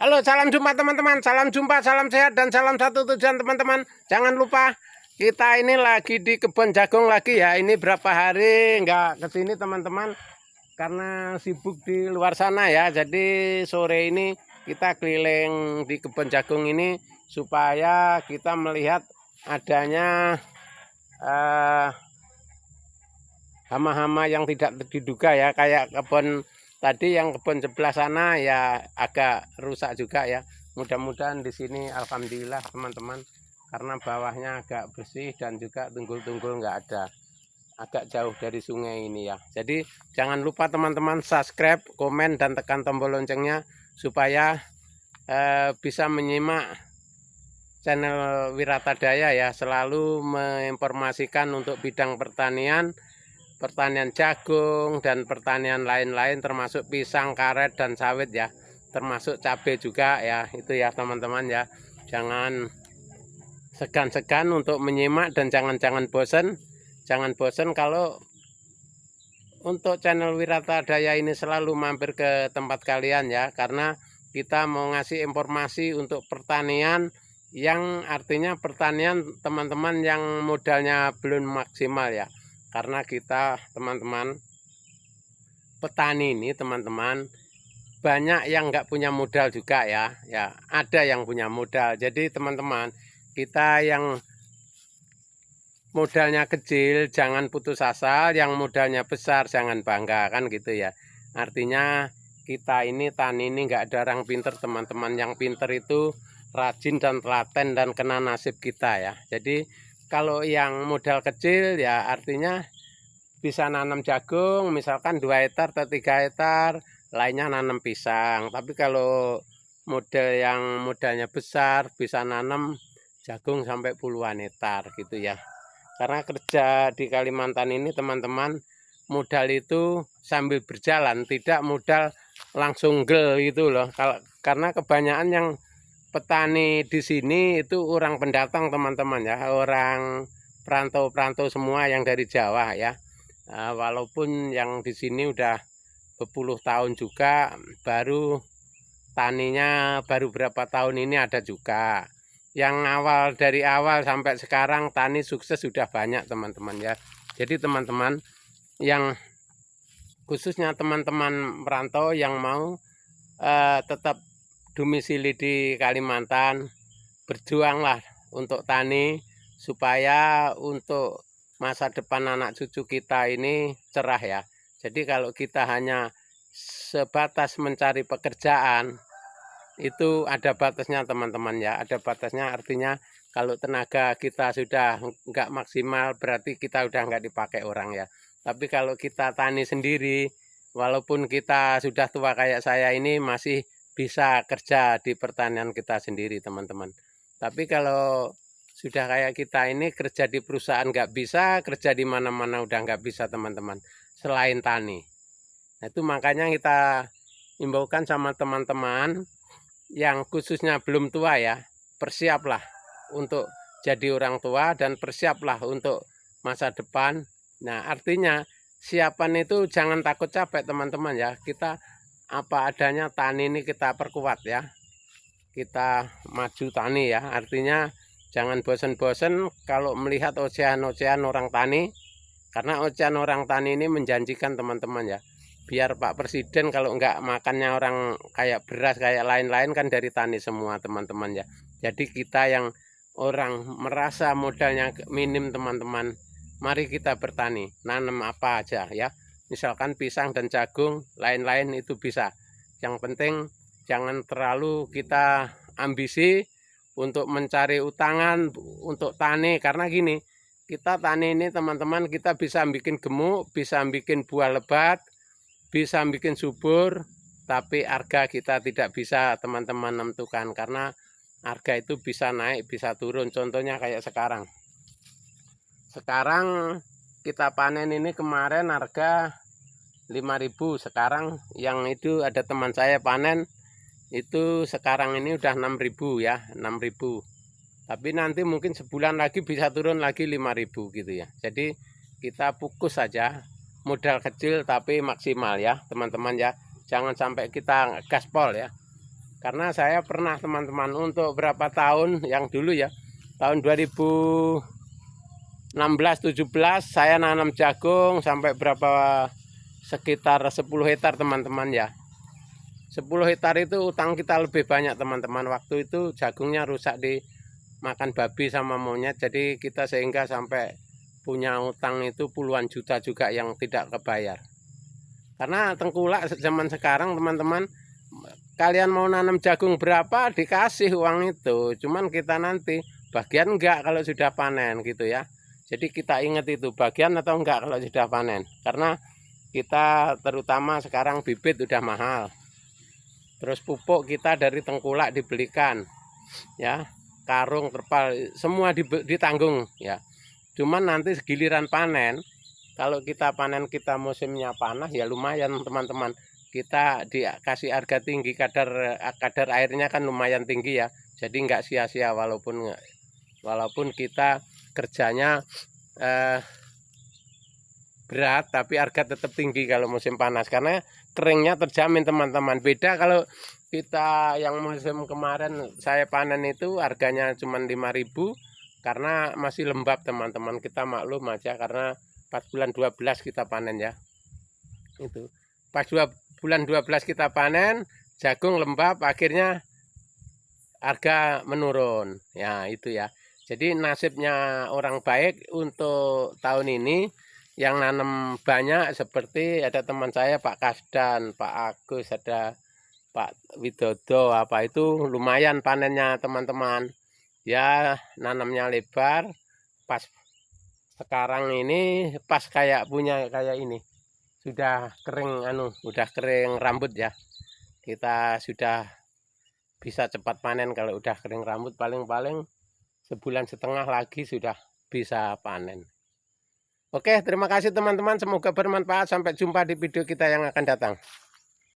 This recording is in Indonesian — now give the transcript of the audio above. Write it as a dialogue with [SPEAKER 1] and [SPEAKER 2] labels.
[SPEAKER 1] Halo, salam jumpa teman-teman. Salam jumpa, salam sehat, dan salam satu tujuan teman-teman. Jangan lupa kita ini lagi di kebun jagung lagi ya. Ini berapa hari nggak kesini teman-teman, karena sibuk di luar sana ya. Jadi sore ini kita keliling di kebun jagung ini supaya kita melihat adanya hama-hama yang tidak diduga ya, kayak kebun tadi yang kebun sebelah sana ya agak rusak juga ya. Mudah-mudahan di sini alhamdulillah teman-teman, karena bawahnya agak bersih dan juga tunggul-tunggul nggak ada, agak jauh dari sungai ini ya. Jadi jangan lupa teman-teman subscribe, komen, dan tekan tombol loncengnya supaya bisa menyimak channel Wiratadaya ya, selalu menginformasikan untuk bidang pertanian jagung dan pertanian lain-lain, termasuk pisang, karet, dan sawit ya, termasuk cabai juga ya. Itu ya teman-teman ya, jangan segan-segan untuk menyimak dan jangan bosan kalau untuk channel Wiratadaya ini selalu mampir ke tempat kalian ya, karena kita mau ngasih informasi untuk pertanian yang artinya pertanian teman-teman yang modalnya belum maksimal ya. Karena kita teman-teman petani ini teman-teman banyak yang nggak punya modal juga ya, ada yang punya modal. Jadi teman-teman kita yang modalnya kecil jangan putus asa, yang modalnya besar jangan bangga, kan gitu ya. Artinya kita ini tani ini nggak ada orang pinter teman-teman, yang pinter itu rajin dan telaten dan kena nasib kita ya. Jadi kalau yang modal kecil ya artinya bisa nanam jagung misalkan 2 hektar atau 3 hektar, lainnya nanam pisang. Tapi kalau model yang modalnya besar bisa nanam jagung sampai puluhan hektar gitu ya. Karena kerja di Kalimantan ini teman-teman, modal itu sambil berjalan, tidak modal langsung gel gitu loh. Karena kebanyakan yang petani di sini itu orang pendatang teman-teman ya, orang perantau-perantau semua yang dari Jawa ya. Walaupun yang di sini udah berpuluh tahun juga, baru taninya baru berapa tahun ini ada juga. Yang dari awal sampai sekarang tani sukses sudah banyak teman-teman ya. Jadi teman-teman yang khususnya teman-teman perantau yang mau tetap domisili di Kalimantan, berjuanglah untuk tani supaya untuk masa depan anak cucu kita ini cerah ya. Jadi kalau kita hanya sebatas mencari pekerjaan, itu ada batasnya teman-teman ya, ada batasnya. Artinya kalau tenaga kita sudah nggak maksimal berarti kita udah nggak dipakai orang ya. Tapi kalau kita tani sendiri, walaupun kita sudah tua kayak saya ini, masih bisa kerja di pertanian kita sendiri teman-teman. Tapi kalau sudah kayak kita ini kerja di perusahaan nggak bisa, kerja di mana-mana udah nggak bisa teman-teman, selain tani. Nah, itu makanya kita imbaukan sama teman-teman yang khususnya belum tua ya, persiaplah untuk jadi orang tua dan persiaplah untuk masa depan. Nah, artinya siapan itu jangan takut capek teman-teman ya. Kita apa adanya tani ini kita perkuat ya, kita maju tani ya. Artinya jangan bosan-bosan kalau melihat ocehan-ocehan orang tani, karena ocehan orang tani ini menjanjikan teman-teman ya. Biar Pak Presiden kalau enggak makannya orang kayak beras kayak lain-lain kan dari tani semua teman-teman ya. Jadi kita yang orang merasa modalnya minim teman-teman, mari kita bertani, nanam apa aja ya. Misalkan pisang dan jagung, lain-lain itu bisa. Yang penting jangan terlalu kita ambisi untuk mencari utangan untuk tani. Karena gini, kita tani ini teman-teman, kita bisa bikin gemuk, bisa bikin buah lebat, bisa bikin subur, tapi harga kita tidak bisa teman-teman menentukan, karena harga itu bisa naik bisa turun. Contohnya kayak sekarang kita panen ini kemarin harga 5.000, sekarang yang itu ada teman saya panen itu sekarang ini udah 6.000 ya, 6.000. Tapi nanti mungkin sebulan lagi bisa turun lagi 5.000 gitu ya. Jadi kita fokus saja, modal kecil tapi maksimal ya teman-teman ya. Jangan sampai kita gaspol ya. Karena saya pernah teman-teman untuk berapa tahun yang dulu ya, tahun 2016-17 saya nanam jagung sampai berapa, sekitar 10 hektar teman-teman ya. 10 hektar itu utang kita lebih banyak teman-teman. Waktu itu jagungnya rusak dimakan babi sama monyet, jadi kita sehingga sampai punya utang itu puluhan juta juga yang tidak kebayar. Karena tengkulak zaman sekarang teman-teman, kalian mau nanam jagung berapa dikasih uang itu, cuman kita nanti bagian enggak kalau sudah panen gitu ya. Jadi kita ingat itu bagian atau enggak kalau sudah panen, karena kita terutama sekarang bibit udah mahal, terus pupuk kita dari tengkulak dibelikan ya, karung, terpal, semua ditanggung ya. Cuman nanti giliran panen, kalau kita panen kita musimnya panas ya lumayan teman-teman, kita dikasih harga tinggi, kadar airnya kan lumayan tinggi ya, jadi nggak sia-sia walaupun kita kerjanya berat, tapi harga tetap tinggi kalau musim panas karena keringnya terjamin teman-teman. Beda kalau kita yang musim kemarin saya panen itu harganya cuma 5.000 karena masih lembab teman-teman, kita maklum aja karena pas bulan 12 kita panen ya. Itu pas bulan 12 kita panen, jagung lembab, akhirnya harga menurun ya. Itu ya, jadi nasibnya orang baik untuk tahun ini yang nanam banyak, seperti ada teman saya Pak Kasdan, Pak Agus, ada Pak Widodo, apa itu lumayan panennya teman-teman ya, nanamnya lebar. Pas sekarang ini pas kayak punya kayak ini sudah kering udah kering rambut ya, kita sudah bisa cepat panen. Kalau udah kering rambut paling-paling sebulan setengah lagi sudah bisa panen. Oke, terima kasih teman-teman, semoga bermanfaat. Sampai jumpa di video kita yang akan datang.